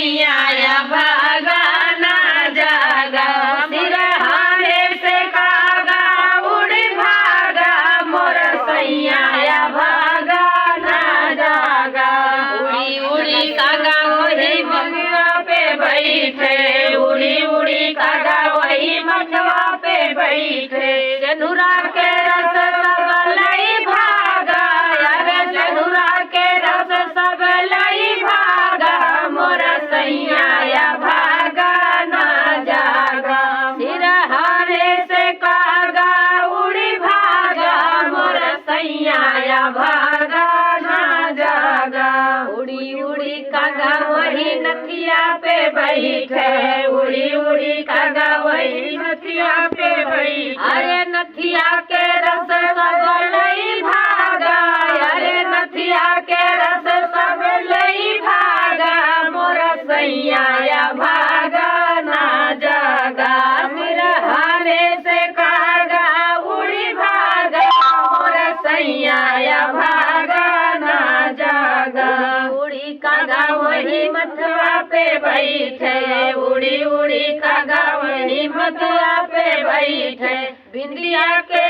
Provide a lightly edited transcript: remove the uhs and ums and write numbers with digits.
सैया भागा ना जागा सिरहाने से कागा उड़ भागा मोर सैया भागा ना जागा उड़ी उड़ी कागा वही मथवा पे बैठे उड़ी उड़ी कागा वही मथवा पे बैठे जनुरा के रस सब लई भागा यार जनुरा के रस सब लई भागा मोर सैया भागा ना जागा सिरहाने से कागा उड़ी भागा मोर सैया भागा ना जागा उड़ी उड़ी कागा वही नथिया पे बैठे उड़ी उड़ी कागा वही नथिया पे बैठे अरे नथिया के रस सब लई भागा अरे नथिया के रस सब लई भागा मोर सैया भागा ना जागा सिरहाने से कागा उड़ी भागा मोर सैया भागा ना जागा उड़ी कागा वही मथवा पे बैठे उड़ी उड़ी कागा वही मथवा पे बैठे बिंदिया के